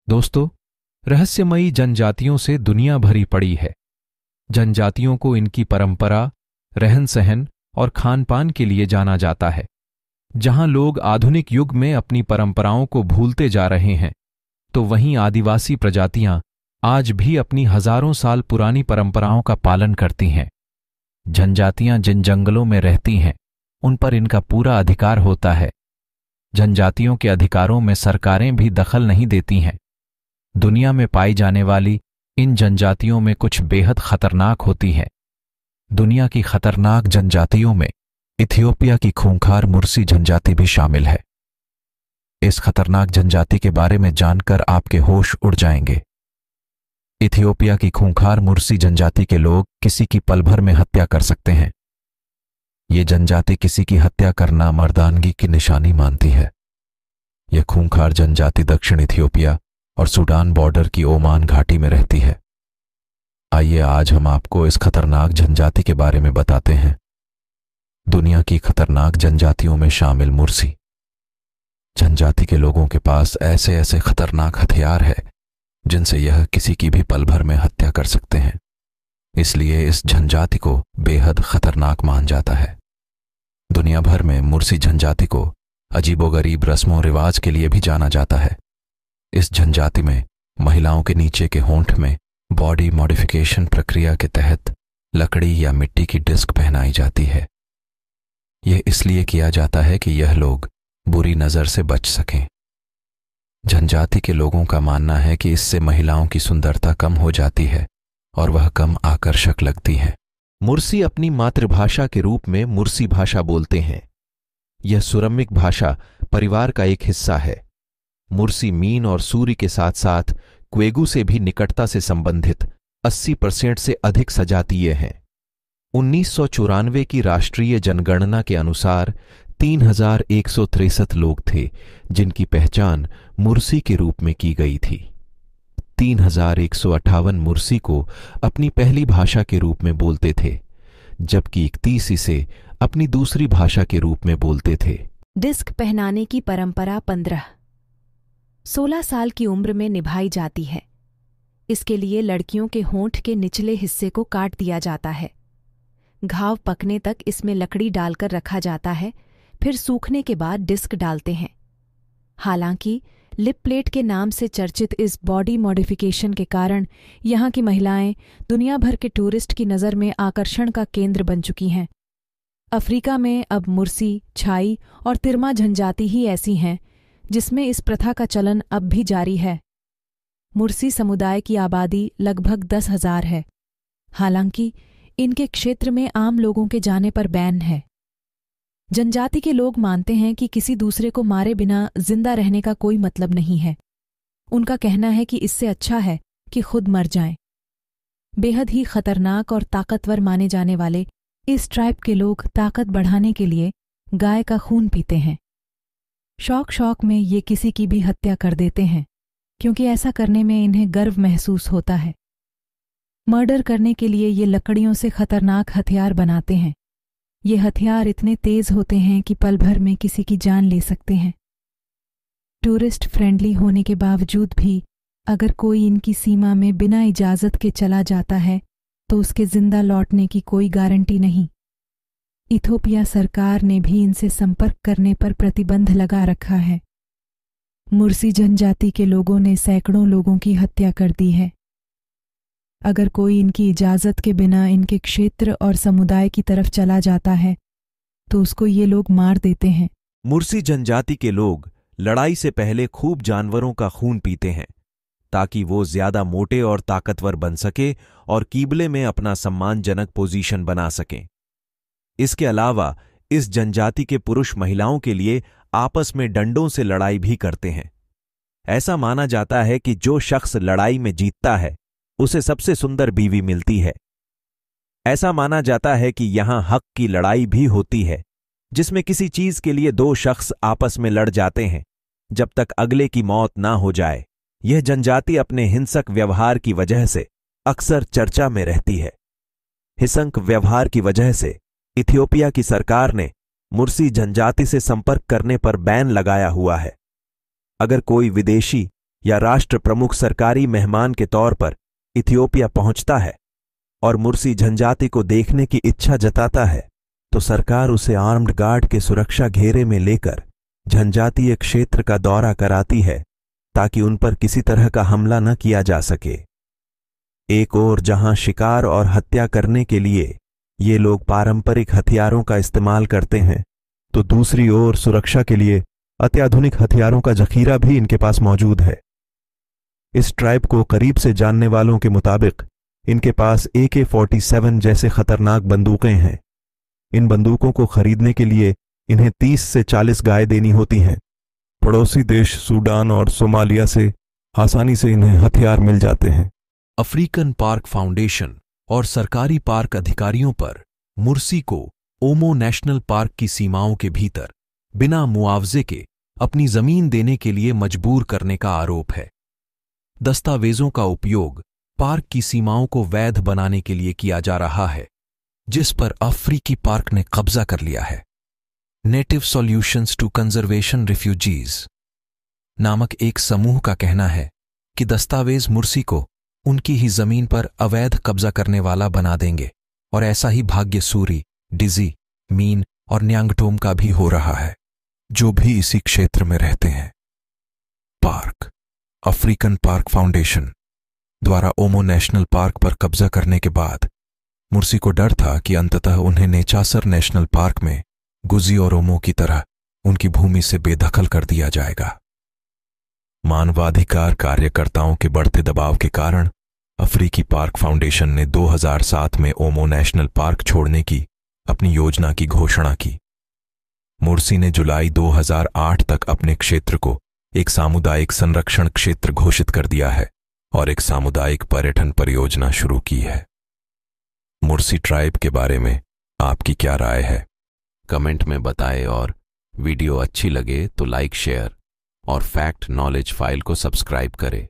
दोस्तों, रहस्यमयी जनजातियों से दुनिया भरी पड़ी है। जनजातियों को इनकी परंपरा, रहन सहन और खान पान के लिए जाना जाता है। जहां लोग आधुनिक युग में अपनी परंपराओं को भूलते जा रहे हैं, तो वहीं आदिवासी प्रजातियां आज भी अपनी हजारों साल पुरानी परंपराओं का पालन करती हैं। जनजातियां जिन जंगलों में रहती हैं, उन पर इनका पूरा अधिकार होता है। जनजातियों के अधिकारों में सरकारें भी दखल नहीं देती हैं। दुनिया में पाई जाने वाली इन जनजातियों में कुछ बेहद खतरनाक होती हैं। दुनिया की खतरनाक जनजातियों में इथियोपिया की खूंखार मुर्सी जनजाति भी शामिल है। इस खतरनाक जनजाति के बारे में जानकर आपके होश उड़ जाएंगे। इथियोपिया की खूंखार मुर्सी जनजाति के लोग किसी की पल भर में हत्या कर सकते हैं। ये जनजाति किसी की हत्या करना मर्दानगी की निशानी मानती है। यह खूंखार जनजाति दक्षिण इथियोपिया और सूडान बॉर्डर की ओमान घाटी में रहती है। आइए आज हम आपको इस खतरनाक जनजाति के बारे में बताते हैं। दुनिया की खतरनाक जनजातियों में शामिल मुर्सी जनजाति के लोगों के पास ऐसे ऐसे खतरनाक हथियार है जिनसे यह किसी की भी पल भर में हत्या कर सकते हैं। इसलिए इस जनजाति को बेहद खतरनाक मान जाता है। दुनिया भर में मुर्सी जनजाति को अजीबोगरीब रस्मों रिवाज के लिए भी जाना जाता है। इस जनजाति में महिलाओं के नीचे के होंठ में बॉडी मॉडिफिकेशन प्रक्रिया के तहत लकड़ी या मिट्टी की डिस्क पहनाई जाती है। यह इसलिए किया जाता है कि यह लोग बुरी नजर से बच सकें। जनजाति के लोगों का मानना है कि इससे महिलाओं की सुंदरता कम हो जाती है और वह कम आकर्षक लगती है। मुर्सी अपनी मातृभाषा के रूप में मुर्सी भाषा बोलते हैं। यह सुरमिक भाषा परिवार का एक हिस्सा है। मुर्सी मीन और सूरी के साथ साथ क्वेगू से भी निकटता से संबंधित 80% से अधिक सजातीय हैं। 1994 की राष्ट्रीय जनगणना के अनुसार 3163 लोग थे जिनकी पहचान मुर्सी के रूप में की गई थी। 3158 मुर्सी को अपनी पहली भाषा के रूप में बोलते थे, जबकि 31 इसे अपनी दूसरी भाषा के रूप में बोलते थे। डिस्क पहनाने की परंपरा 15-16 साल की उम्र में निभाई जाती है। इसके लिए लड़कियों के होंठ के निचले हिस्से को काट दिया जाता है। घाव पकने तक इसमें लकड़ी डालकर रखा जाता है, फिर सूखने के बाद डिस्क डालते हैं। हालांकि लिप प्लेट के नाम से चर्चित इस बॉडी मॉडिफिकेशन के कारण यहाँ की महिलाएं दुनिया भर के टूरिस्ट की नज़र में आकर्षण का केंद्र बन चुकी हैं। अफ्रीका में अब मुर्सी, छाई और तिरमा जनजाति ही ऐसी हैं जिसमें इस प्रथा का चलन अब भी जारी है। मुर्सी समुदाय की आबादी लगभग 10,000 है। हालांकि इनके क्षेत्र में आम लोगों के जाने पर बैन है। जनजाति के लोग मानते हैं कि किसी दूसरे को मारे बिना जिंदा रहने का कोई मतलब नहीं है। उनका कहना है कि इससे अच्छा है कि खुद मर जाएं। बेहद ही खतरनाक और ताकतवर माने जाने वाले इस ट्राइब के लोग ताकत बढ़ाने के लिए गाय का खून पीते हैं। शौक में ये किसी की भी हत्या कर देते हैं, क्योंकि ऐसा करने में इन्हें गर्व महसूस होता है। मर्डर करने के लिए ये लकड़ियों से खतरनाक हथियार बनाते हैं। ये हथियार इतने तेज होते हैं कि पल भर में किसी की जान ले सकते हैं। टूरिस्ट फ्रेंडली होने के बावजूद भी अगर कोई इनकी सीमा में बिना इजाज़त के चला जाता है तो उसके जिंदा लौटने की कोई गारंटी नहीं। इथियोपिया सरकार ने भी इनसे संपर्क करने पर प्रतिबंध लगा रखा है। मुर्सी जनजाति के लोगों ने सैकड़ों लोगों की हत्या कर दी है। अगर कोई इनकी इजाज़त के बिना इनके क्षेत्र और समुदाय की तरफ चला जाता है तो उसको ये लोग मार देते हैं। मुर्सी जनजाति के लोग लड़ाई से पहले खूब जानवरों का खून पीते हैं ताकि वो ज्यादा मोटे और ताकतवर बन सके और कीबले में अपना सम्मानजनक पोजीशन बना सकें। इसके अलावा इस जनजाति के पुरुष महिलाओं के लिए आपस में डंडों से लड़ाई भी करते हैं। ऐसा माना जाता है कि जो शख्स लड़ाई में जीतता है उसे सबसे सुंदर बीवी मिलती है। ऐसा माना जाता है कि यहां हक की लड़ाई भी होती है, जिसमें किसी चीज के लिए दो शख्स आपस में लड़ जाते हैं जब तक अगले की मौत ना हो जाए। यह जनजाति अपने हिंसक व्यवहार की वजह से अक्सर चर्चा में रहती है। हिंसक व्यवहार की वजह से इथियोपिया की सरकार ने मुर्सी जनजाति से संपर्क करने पर बैन लगाया हुआ है। अगर कोई विदेशी या राष्ट्र प्रमुख सरकारी मेहमान के तौर पर इथियोपिया पहुंचता है और मुर्सी जनजाति को देखने की इच्छा जताता है, तो सरकार उसे आर्म्ड गार्ड के सुरक्षा घेरे में लेकर जनजातीय क्षेत्र का दौरा कराती है ताकि उन पर किसी तरह का हमला न किया जा सके। एक ओर जहां शिकार और हत्या करने के लिए ये लोग पारंपरिक हथियारों का इस्तेमाल करते हैं, तो दूसरी ओर सुरक्षा के लिए अत्याधुनिक हथियारों का जखीरा भी इनके पास मौजूद है। इस ट्राइब को करीब से जानने वालों के मुताबिक इनके पास AK-47 जैसे खतरनाक बंदूकें हैं। इन बंदूकों को खरीदने के लिए इन्हें 30 से 40 गाय देनी होती हैं। पड़ोसी देश सूडान और सोमालिया से आसानी से इन्हें हथियार मिल जाते हैं। अफ्रीकन पार्क फाउंडेशन और सरकारी पार्क अधिकारियों पर मुर्सी को ओमो नेशनल पार्क की सीमाओं के भीतर बिना मुआवजे के अपनी जमीन देने के लिए मजबूर करने का आरोप है। दस्तावेजों का उपयोग पार्क की सीमाओं को वैध बनाने के लिए किया जा रहा है, जिस पर अफ्रीकी पार्क ने कब्जा कर लिया है। Native solutions to conservation refugees नामक एक समूह का कहना है कि दस्तावेज मुर्सी को उनकी ही जमीन पर अवैध कब्जा करने वाला बना देंगे, और ऐसा ही भाग्य सूरी, डिजी, मीन और न्यांगटोम का भी हो रहा है, जो भी इसी क्षेत्र में रहते हैं। पार्क अफ्रीकन पार्क फाउंडेशन द्वारा ओमो नेशनल पार्क पर कब्जा करने के बाद मुर्सी को डर था कि अंततः उन्हें नेचासर नेशनल पार्क में गुजी और ओमो की तरह उनकी भूमि से बेदखल कर दिया जाएगा। मानवाधिकार कार्यकर्ताओं के बढ़ते दबाव के कारण अफ्रीकी पार्क फाउंडेशन ने 2007 में ओमो नेशनल पार्क छोड़ने की अपनी योजना की घोषणा की। मुर्सी ने जुलाई 2008 तक अपने क्षेत्र को एक सामुदायिक संरक्षण क्षेत्र घोषित कर दिया है और एक सामुदायिक पर्यटन परियोजना शुरू की है। मुर्सी ट्राइब के बारे में आपकी क्या राय है? कमेंट में बताएं, और वीडियो अच्छी लगे तो लाइक, शेयर और फैक्ट नॉलेज फाइल को सब्सक्राइब करें।